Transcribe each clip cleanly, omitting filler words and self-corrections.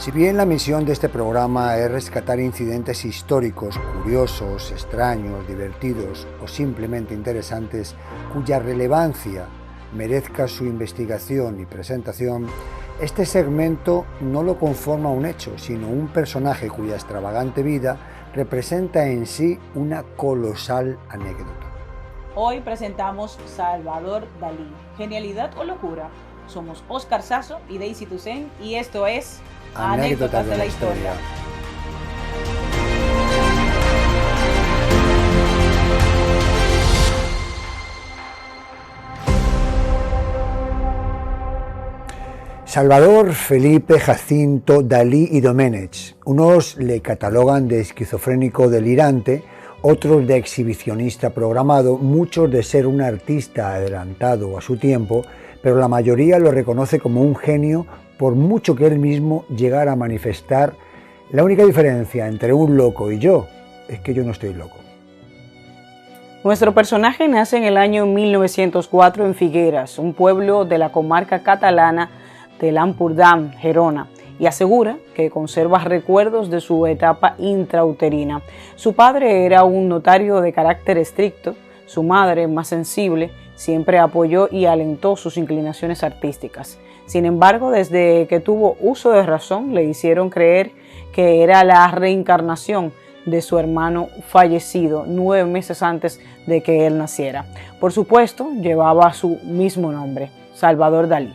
Si bien la misión de este programa es rescatar incidentes históricos, curiosos, extraños, divertidos o simplemente interesantes, cuya relevancia merezca su investigación y presentación, este segmento no lo conforma un hecho, sino un personaje cuya extravagante vida representa en sí una colosal anécdota. Hoy presentamos Salvador Dalí, genialidad o locura. Somos Oscar Sasso y Daisy Toussaint y esto es Anécdotas de la Historia. Salvador Felipe Jacinto Dalí y Doménech. Unos le catalogan de esquizofrénico delirante, otros de exhibicionista programado, muchos de ser un artista adelantado a su tiempo, pero la mayoría lo reconoce como un genio, por mucho que él mismo llegara a manifestar. La única diferencia entre un loco y yo es que yo no estoy loco. Nuestro personaje nace en el año 1904 en Figueras, un pueblo de la comarca catalana de l'Empordà, Gerona, y asegura que conserva recuerdos de su etapa intrauterina. Su padre era un notario de carácter estricto, su madre, más sensible, siempre apoyó y alentó sus inclinaciones artísticas. Sin embargo, desde que tuvo uso de razón, le hicieron creer que era la reencarnación de su hermano fallecido 9 meses antes de que él naciera. Por supuesto, llevaba su mismo nombre, Salvador Dalí.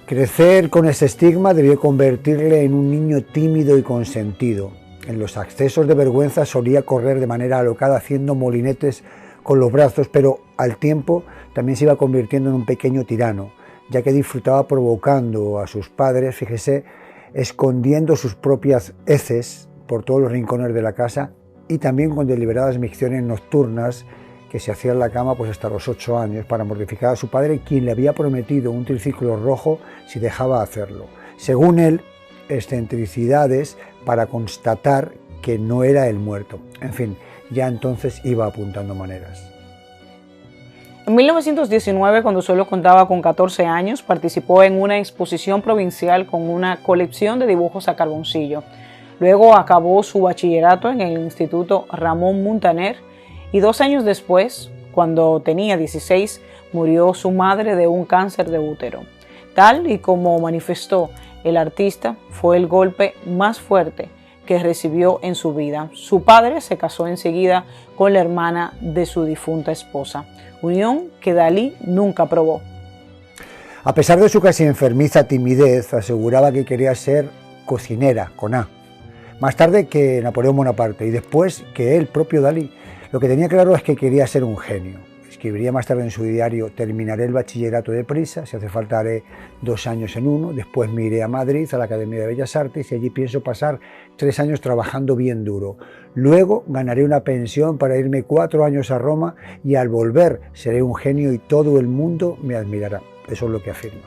Crecer con ese estigma debió convertirle en un niño tímido y consentido. En los accesos de vergüenza solía correr de manera alocada haciendo molinetes con los brazos, pero al tiempo también se iba convirtiendo en un pequeño tirano, ya que disfrutaba provocando a sus padres, fíjese, escondiendo sus propias heces por todos los rincones de la casa y también con deliberadas micciones nocturnas que se hacía en la cama pues hasta los 8 años para mortificar a su padre, quien le había prometido un triciclo rojo si dejaba hacerlo. Según él, excentricidades para constatar que no era el muerto. En fin, ya entonces iba apuntando maneras. En 1919, cuando solo contaba con 14 años, participó en una exposición provincial con una colección de dibujos a carboncillo. Luego acabó su bachillerato en el Instituto Ramón Muntaner y 2 años después, cuando tenía 16, murió su madre de un cáncer de útero. Tal y como manifestó el artista, fue el golpe más fuerte que recibió en su vida. Su padre se casó enseguida con la hermana de su difunta esposa, unión que Dalí nunca probó. A pesar de su casi enfermiza timidez, aseguraba que quería ser cocinera, con A. Más tarde que Napoleón Bonaparte y después que el propio Dalí. Lo que tenía claro es que quería ser un genio. Escribiría más tarde en su diario: terminaré el bachillerato deprisa, si hace falta haré 2 años en uno, después me iré a Madrid, a la Academia de Bellas Artes, y allí pienso pasar 3 años trabajando bien duro. Luego ganaré una pensión para irme 4 años a Roma y al volver seré un genio y todo el mundo me admirará. Eso es lo que afirma.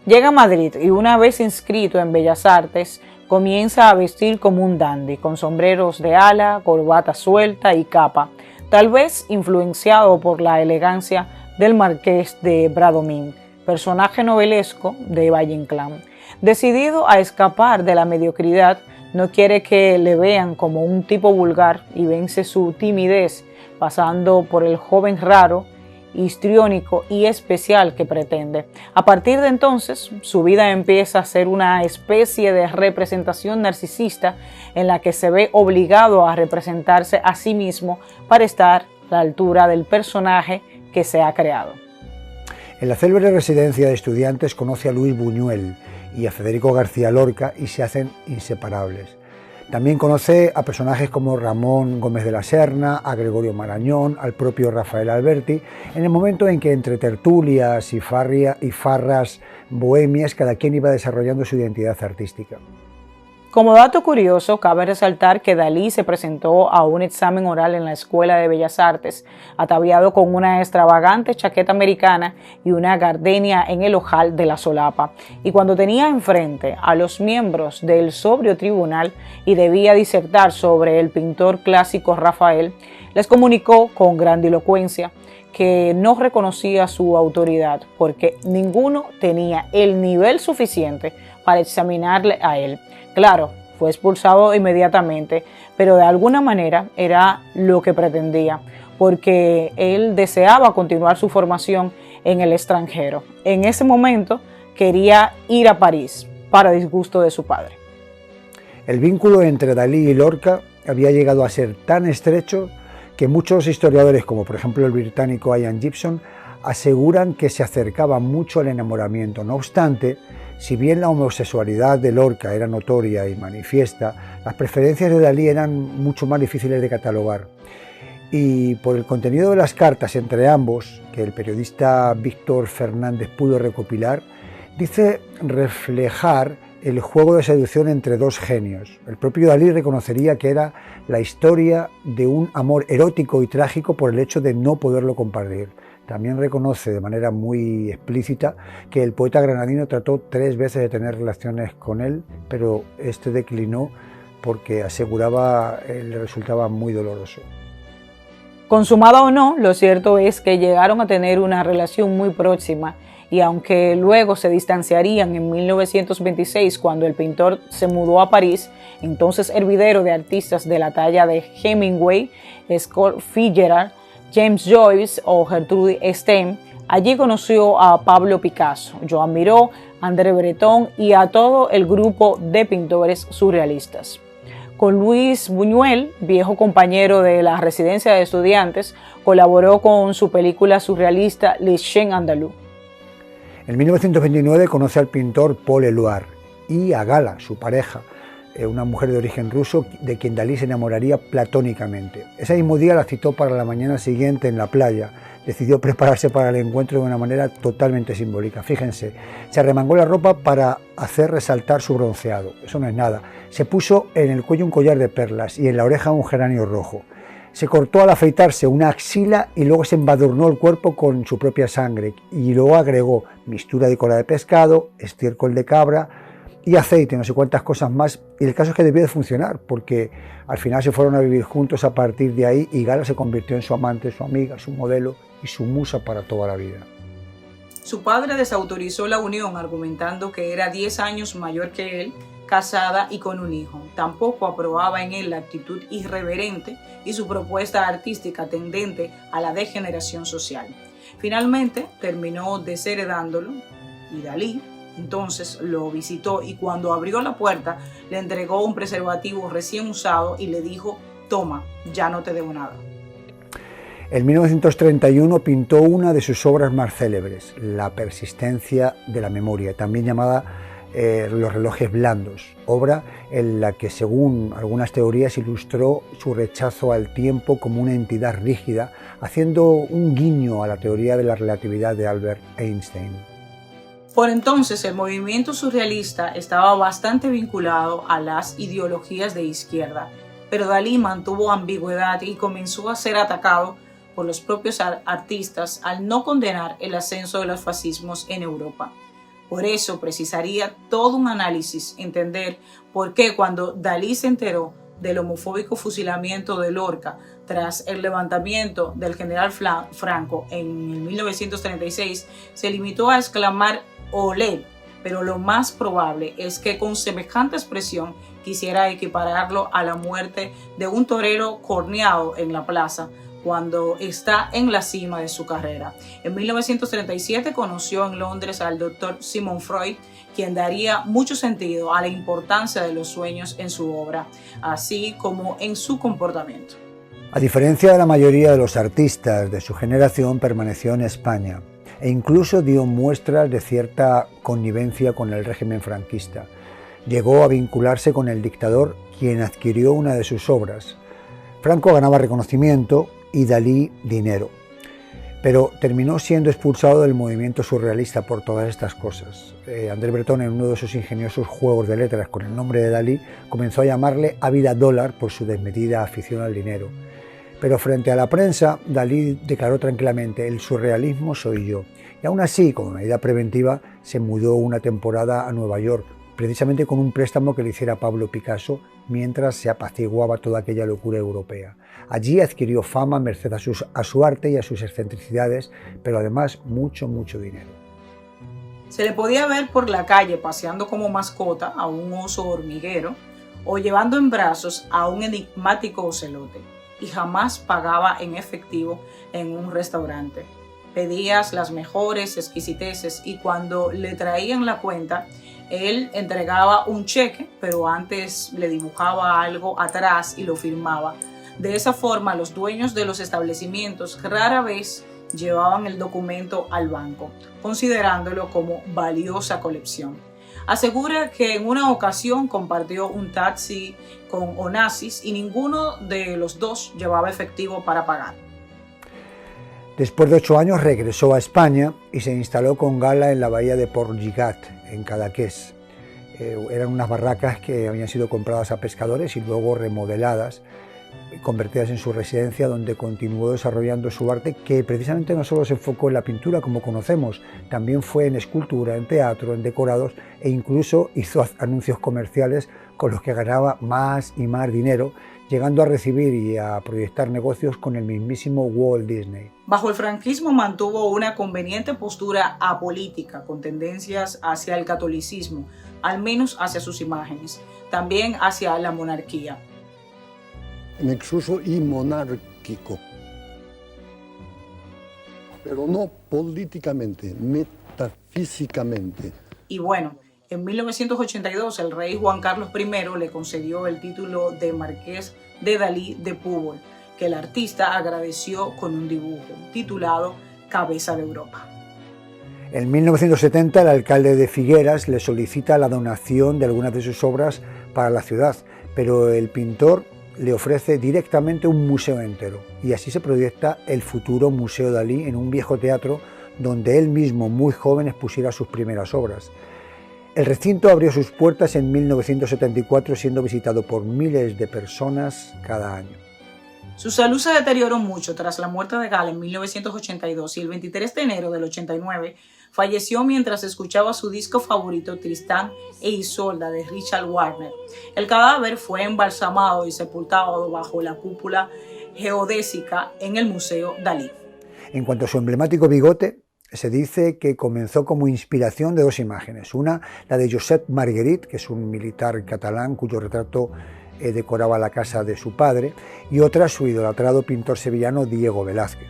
Llega a Madrid y una vez inscrito en Bellas Artes, comienza a vestir como un dandy, con sombreros de ala, corbata suelta y capa, tal vez influenciado por la elegancia del Marqués de Bradomín, personaje novelesco de Valle Inclán. Decidido a escapar de la mediocridad, no quiere que le vean como un tipo vulgar y vence su timidez, pasando por el joven raro, histriónico y especial que pretende. A partir de entonces, su vida empieza a ser una especie de representación narcisista en la que se ve obligado a representarse a sí mismo para estar a la altura del personaje que se ha creado. En la célebre residencia de estudiantes conoce a Luis Buñuel y a Federico García Lorca y se hacen inseparables. También conoce a personajes como Ramón Gómez de la Serna, a Gregorio Marañón, al propio Rafael Alberti, en el momento en que entre tertulias y farras bohemias cada quien iba desarrollando su identidad artística. Como dato curioso, cabe resaltar que Dalí se presentó a un examen oral en la Escuela de Bellas Artes, ataviado con una extravagante chaqueta americana y una gardenia en el ojal de la solapa. Y cuando tenía enfrente a los miembros del sobrio tribunal y debía disertar sobre el pintor clásico Rafael, les comunicó con grandilocuencia que no reconocía su autoridad porque ninguno tenía el nivel suficiente para examinarle a él. Claro, fue expulsado inmediatamente, pero de alguna manera era lo que pretendía, porque él deseaba continuar su formación en el extranjero. En ese momento quería ir a París, para disgusto de su padre. El vínculo entre Dalí y Lorca había llegado a ser tan estrecho que muchos historiadores, como por ejemplo el británico Ian Gibson, aseguran que se acercaba mucho al enamoramiento. No obstante, si bien la homosexualidad de Lorca era notoria y manifiesta, las preferencias de Dalí eran mucho más difíciles de catalogar. Y por el contenido de las cartas entre ambos, que el periodista Víctor Fernández pudo recopilar, dice reflejar el juego de seducción entre dos genios. El propio Dalí reconocería que era la historia de un amor erótico y trágico por el hecho de no poderlo compartir. También reconoce de manera muy explícita que el poeta granadino trató 3 veces de tener relaciones con él, pero este declinó porque aseguraba le resultaba muy doloroso. Consumada o no, lo cierto es que llegaron a tener una relación muy próxima, y aunque luego se distanciarían en 1926 cuando el pintor se mudó a París, entonces hervidero de artistas de la talla de Hemingway, Scott Fitzgerald, James Joyce o Gertrude Stein, allí conoció a Pablo Picasso, Joan Miró, André Breton y a todo el grupo de pintores surrealistas. Con Luis Buñuel, viejo compañero de la residencia de estudiantes, colaboró con su película surrealista Les Chiens Andalous. En 1929 conoce al pintor Paul Éluard y a Gala, su pareja, una mujer de origen ruso de quien Dalí se enamoraría platónicamente. Ese mismo día la citó para la mañana siguiente en la playa. Decidió prepararse para el encuentro de una manera totalmente simbólica. Fíjense, se arremangó la ropa para hacer resaltar su bronceado. Eso no es nada. Se puso en el cuello un collar de perlas y en la oreja un geranio rojo. Se cortó al afeitarse una axila y luego se embadurnó el cuerpo con su propia sangre y luego agregó mistura de cola de pescado, estiércol de cabra y aceite, no sé cuántas cosas más. Y el caso es que debió de funcionar porque al final se fueron a vivir juntos a partir de ahí y Gala se convirtió en su amante, su amiga, su modelo y su musa para toda la vida. Su padre desautorizó la unión argumentando que era 10 años mayor que él, casada y con un hijo. Tampoco aprobaba en él la actitud irreverente y su propuesta artística tendente a la degeneración social. Finalmente terminó desheredándolo y Dalí entonces lo visitó y cuando abrió la puerta le entregó un preservativo recién usado y le dijo: toma, ya no te debo nada. En 1931 pintó una de sus obras más célebres, La persistencia de la memoria, también llamada Los relojes blandos, obra en la que, según algunas teorías, ilustró su rechazo al tiempo como una entidad rígida, haciendo un guiño a la teoría de la relatividad de Albert Einstein. Por entonces, el movimiento surrealista estaba bastante vinculado a las ideologías de izquierda, pero Dalí mantuvo ambigüedad y comenzó a ser atacado por los propios artistas al no condenar el ascenso de los fascismos en Europa. Por eso precisaría todo un análisis, entender por qué cuando Dalí se enteró del homofóbico fusilamiento de Lorca tras el levantamiento del general Franco en 1936, se limitó a exclamar «olé», pero lo más probable es que con semejante expresión quisiera equipararlo a la muerte de un torero corneado en la plaza cuando está en la cima de su carrera. En 1937 conoció en Londres al doctor Sigmund Freud, quien daría mucho sentido a la importancia de los sueños en su obra, así como en su comportamiento. A diferencia de la mayoría de los artistas de su generación, permaneció en España e incluso dio muestras de cierta connivencia con el régimen franquista. Llegó a vincularse con el dictador, quien adquirió una de sus obras. Franco ganaba reconocimiento y Dalí dinero, pero terminó siendo expulsado del movimiento surrealista por todas estas cosas. André Breton, en uno de sus ingeniosos juegos de letras con el nombre de Dalí, comenzó a llamarle Ávida Dólar por su desmedida afición al dinero. Pero frente a la prensa, Dalí declaró tranquilamente: el surrealismo soy yo. Y aún así, como medida preventiva, se mudó una temporada a Nueva York, precisamente con un préstamo que le hiciera Pablo Picasso mientras se apaciguaba toda aquella locura europea. Allí adquirió fama merced a su arte y a sus excentricidades, pero además mucho dinero. Se le podía ver por la calle paseando como mascota a un oso hormiguero o llevando en brazos a un enigmático ocelote, y jamás pagaba en efectivo en un restaurante. Pedías las mejores exquisiteces y cuando le traían la cuenta, él entregaba un cheque, pero antes le dibujaba algo atrás y lo firmaba. De esa forma, los dueños de los establecimientos rara vez llevaban el documento al banco, considerándolo como valiosa colección. Asegura que en una ocasión compartió un taxi con Onassis y ninguno de los dos llevaba efectivo para pagar. Después de 8 años regresó a España y se instaló con gala en la bahía de Port Lligat, en Cadaqués. Eran unas barracas que habían sido compradas a pescadores y luego remodeladas, convertidas en su residencia, donde continuó desarrollando su arte, que precisamente no solo se enfocó en la pintura como conocemos, también fue en escultura, en teatro, en decorados e incluso hizo anuncios comerciales con los que ganaba más y más dinero, llegando a recibir y a proyectar negocios con el mismísimo Walt Disney. Bajo el franquismo mantuvo una conveniente postura apolítica con tendencias hacia el catolicismo, al menos hacia sus imágenes, también hacia la monarquía. Nexuso y monárquico, pero no políticamente, metafísicamente. Y bueno, en 1982 el rey Juan Carlos I le concedió el título de Marqués de Dalí de Púbol, que el artista agradeció con un dibujo titulado Cabeza de Europa. En 1970 el alcalde de Figueras le solicita la donación de algunas de sus obras para la ciudad, pero el pintor le ofrece directamente un museo entero, y así se proyecta el futuro Museo Dalí en un viejo teatro donde él mismo, muy joven, expusiera sus primeras obras. El recinto abrió sus puertas en 1974, siendo visitado por miles de personas cada año. Su salud se deterioró mucho tras la muerte de Gala en 1982 y el 23 de enero del 89 falleció mientras escuchaba su disco favorito Tristán e Isolda de Richard Wagner. El cadáver fue embalsamado y sepultado bajo la cúpula geodésica en el Museo Dalí. En cuanto a su emblemático bigote, se dice que comenzó como inspiración de 2 imágenes. Una, la de Josep Marguerit, que es un militar catalán cuyo retrato decoraba la casa de su padre, y otra, su idolatrado pintor sevillano Diego Velázquez.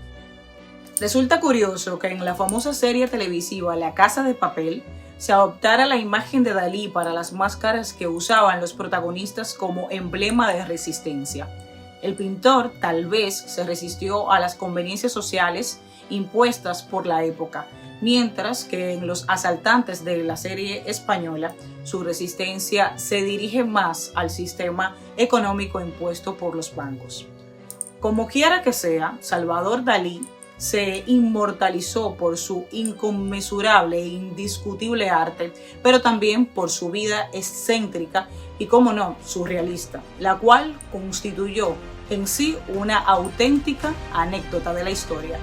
Resulta curioso que en la famosa serie televisiva La Casa de Papel se adoptara la imagen de Dalí para las máscaras que usaban los protagonistas como emblema de resistencia. El pintor tal vez se resistió a las conveniencias sociales impuestas por la época, mientras que en Los asaltantes de la serie española su resistencia se dirige más al sistema económico impuesto por los bancos. Como quiera que sea, Salvador Dalí se inmortalizó por su inconmensurable e indiscutible arte, pero también por su vida excéntrica y, como no, surrealista, la cual constituyó en sí una auténtica anécdota de la historia.